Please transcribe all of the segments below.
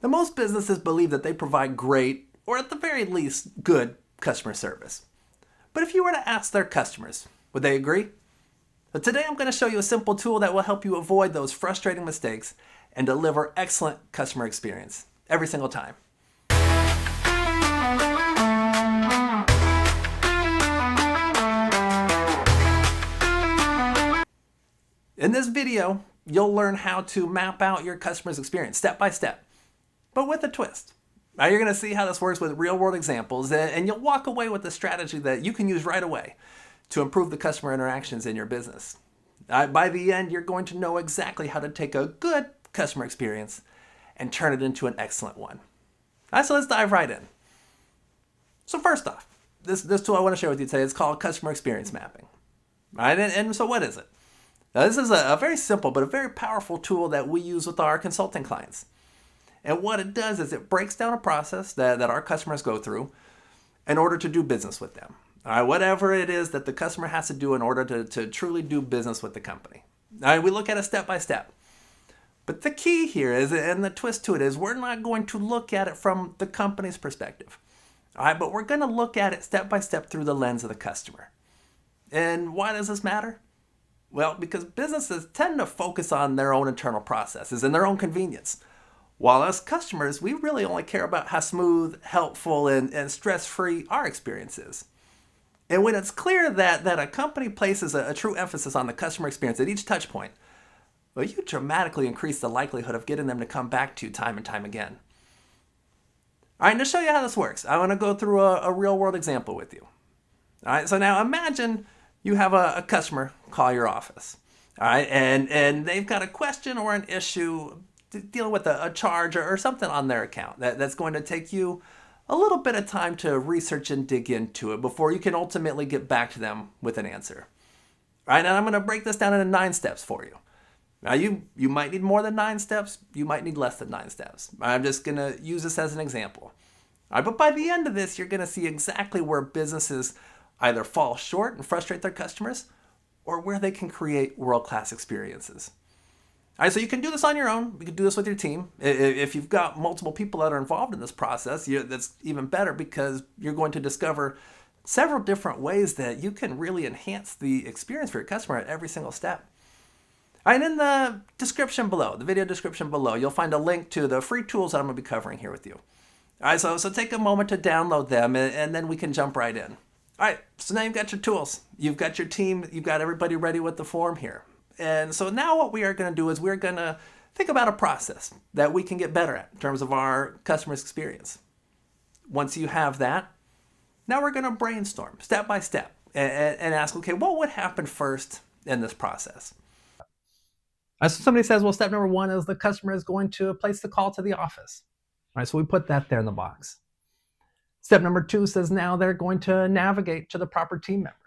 Now, most businesses believe that they provide great, or at the very least, good customer service. But if you were to ask their customers, would they agree? But today I'm going to show you a simple tool that will help you avoid those frustrating mistakes and deliver excellent customer experience every single time. In this video, you'll learn how to map out your customer's experience step by step, but with a twist. Now you're going to see how this works with real-world examples, and you'll walk away with a strategy that you can use right away to improve the customer interactions in your business. By the end, you're going to know exactly how to take a good customer experience and turn it into an excellent one. All right, so let's dive right in. So first off, this tool I want to share with you today is called Customer Experience Mapping. All right, and so what is it? Now, this is a very simple but a very powerful tool that we use with our consulting clients. And what it does is it breaks down a process that our customers go through in order to do business with them. All right, whatever it is that the customer has to do in order to truly do business with the company. All right, we look at it step by step. But the key here is, and the twist to it is, we're not going to look at it from the company's perspective. All right, but we're going to look at it step by step through the lens of the customer. And why does this matter? Well, because businesses tend to focus on their own internal processes and their own convenience. While us customers, we really only care about how smooth, helpful, and stress-free our experience is. And when it's clear that a company places a true emphasis on the customer experience at each touch point, well, you dramatically increase the likelihood of getting them to come back to you time and time again. All right, to show you how this works, I want to go through a real-world example with you. All right, so now imagine you have a customer call your office, all right, and they've got a question or an issue dealing with a charge or something on their account that's going to take you a little bit of time to research and dig into it before you can ultimately get back to them with an answer. All right, and I'm going to break this down into 9 steps for you. Now, you might need more than 9 steps. You might need less than 9 steps. I'm just going to use this as an example. All right, but by the end of this, you're going to see exactly where businesses either fall short and frustrate their customers, or where they can create world-class experiences. All right, so you can do this on your own. You can do this with your team. If you've got multiple people that are involved in this process, that's even better, because you're going to discover several different ways that you can really enhance the experience for your customer at every single step. All right, and in the description below, the video description below, you'll find a link to the free tools that I'm going to be covering here with you. All right, so take a moment to download them, and then we can jump right in. All right, so now you've got your tools, you've got your team, you've got everybody ready with the form here. And so now what we are going to do is we're going to think about a process that we can get better at in terms of our customer's experience. Once you have that, now we're going to brainstorm step by step and ask, okay, what would happen first in this process? So somebody says, well, step number 1 is the customer is going to place the call to the office. All right, so we put that there in the box. Step number 2 says now they're going to navigate to the proper team member.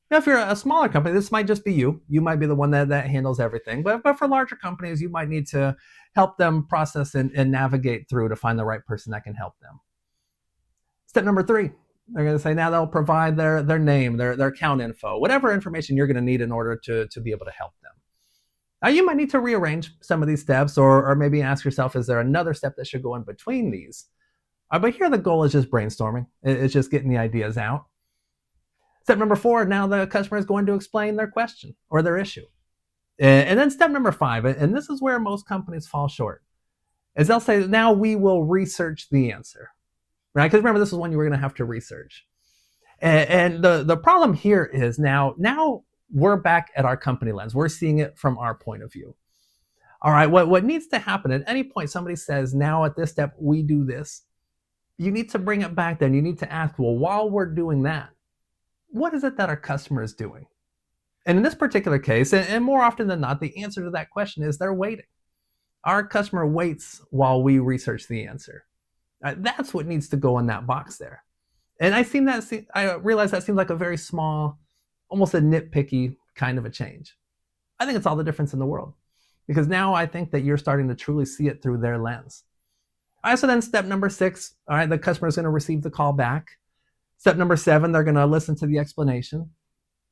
Now, if you're a smaller company, this might just be you. You might be the one that handles everything. But for larger companies, you might need to help them process and navigate through to find the right person that can help them. Step number 3, they're going to say now they'll provide their name, their account info, whatever information you're going to need in order to be able to help them. Now, you might need to rearrange some of these steps, or maybe ask yourself, is there another step that should go in between these? But here the goal is just brainstorming. It's just getting the ideas out. Step number 4, now the customer is going to explain their question or their issue. And then step number 5, and this is where most companies fall short, is they'll say, now we will research the answer. Right? Because remember, this is one you were going to have to research. And the problem here is now we're back at our company lens. We're seeing it from our point of view. All right, what needs to happen at any point somebody says, now at this step, we do this, you need to bring it back then. You need to ask, well, while we're doing that, what is it that our customer is doing? And in this particular case, and more often than not, the answer to that question is they're waiting. Our customer waits while we research the answer. That's what needs to go in that box there. And I realize that seems like a very small, almost a nitpicky kind of a change. I think it's all the difference in the world, because now I think that you're starting to truly see it through their lens. All right, so then step number 6, all right, the customer is going to receive the call back. Step number 7, they're going to listen to the explanation.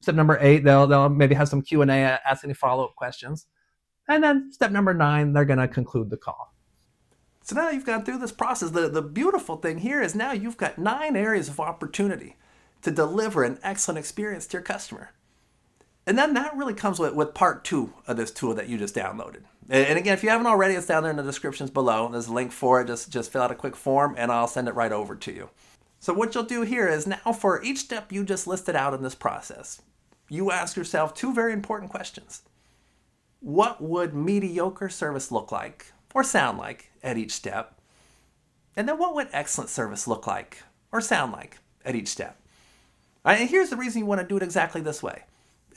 Step number 8, they'll maybe have some Q&A, ask any follow-up questions. And then step number 9, they're going to conclude the call. So now you've gone through this process. The beautiful thing here is now you've got 9 areas of opportunity to deliver an excellent experience to your customer. And then that really comes with part 2 of this tool that you just downloaded. And again, if you haven't already, it's down there in the descriptions below. There's a link for it. Just fill out a quick form and I'll send it right over to you. So what you'll do here is now for each step you just listed out in this process, you ask yourself 2 very important questions. What would mediocre service look like or sound like at each step? And then what would excellent service look like or sound like at each step? And here's the reason you want to do it exactly this way.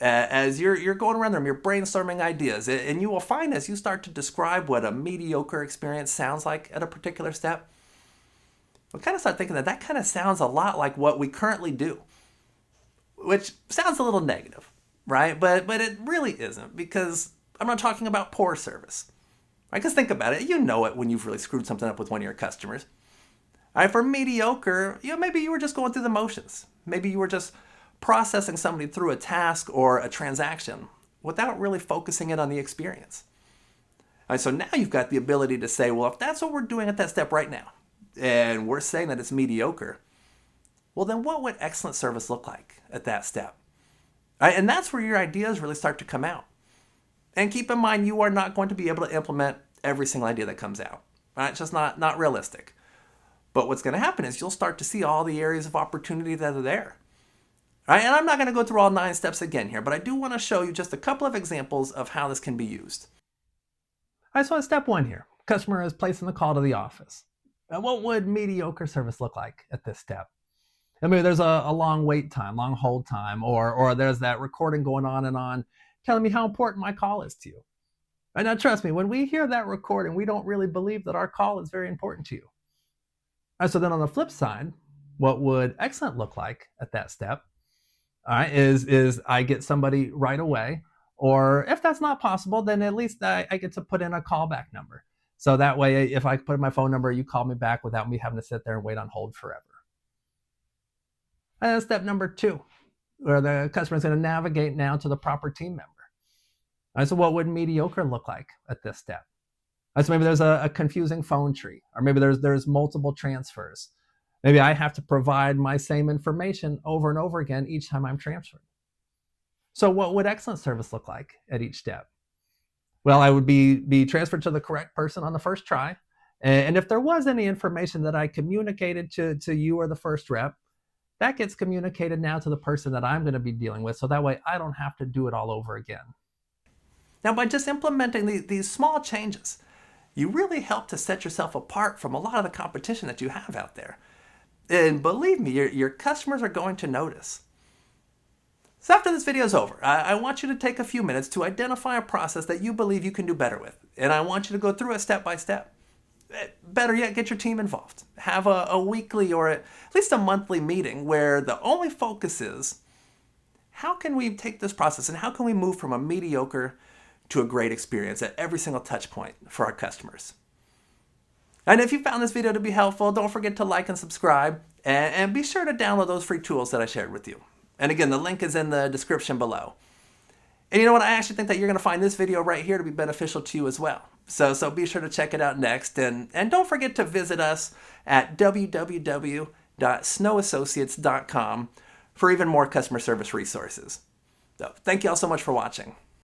As you're going around them, you're brainstorming ideas, and you will find as you start to describe what a mediocre experience sounds like at a particular step, we'll kind of start thinking that kind of sounds a lot like what we currently do, which sounds a little negative, right? But it really isn't, because I'm not talking about poor service. Right? Because think about it, you know it when you've really screwed something up with one of your customers. All right, for mediocre, maybe you were just going through the motions. Maybe you were just processing somebody through a task or a transaction without really focusing in on the experience. And so now you've got the ability to say, well, if that's what we're doing at that step right now, and we're saying that it's mediocre, well, then what would excellent service look like at that step? Right? And that's where your ideas really start to come out. And keep in mind, you are not going to be able to implement every single idea that comes out. Right? It's just not realistic. But what's going to happen is you'll start to see all the areas of opportunity that are there. Right? And I'm not going to go through all 9 steps again here, but I do want to show you just a couple of examples of how this can be used. All right, so at step 1 here, customer is placing the call to the office. Now, what would mediocre service look like at this step? And maybe there's a long wait time, long hold time, or there's that recording going on and on, telling me how important my call is to you. And now trust me, when we hear that recording, we don't really believe that our call is very important to you. All right, so then on the flip side, what would excellent look like at that step? All right, is I get somebody right away, or if that's not possible, then at least I get to put in a callback number. So that way, if I put in my phone number, you call me back without me having to sit there and wait on hold forever. And then step number 2, where the customer is going to navigate now to the proper team member. All right, so what would mediocre look like at this step? All right, so maybe there's a confusing phone tree, or maybe there's multiple transfers. Maybe I have to provide my same information over and over again each time I'm transferred. So what would excellent service look like at each step? Well, I would be transferred to the correct person on the first try. And if there was any information that I communicated to you or the first rep, that gets communicated now to the person that I'm going to be dealing with. So that way I don't have to do it all over again. Now, by just implementing these small changes, you really help to set yourself apart from a lot of the competition that you have out there. And believe me, your customers are going to notice. So after this video is over, I want you to take a few minutes to identify a process that you believe you can do better with. And I want you to go through it step by step. Better yet, get your team involved. Have a weekly or at least a monthly meeting where the only focus is, how can we take this process and how can we move from a mediocre to a great experience at every single touch point for our customers? And if you found this video to be helpful, don't forget to like and subscribe, and be sure to download those free tools that I shared with you. And again, the link is in the description below. And you know what? I actually think that you're going to find this video right here to be beneficial to you as well. So be sure to check it out next. And don't forget to visit us at www.snowassociates.com for even more customer service resources. So thank you all so much for watching.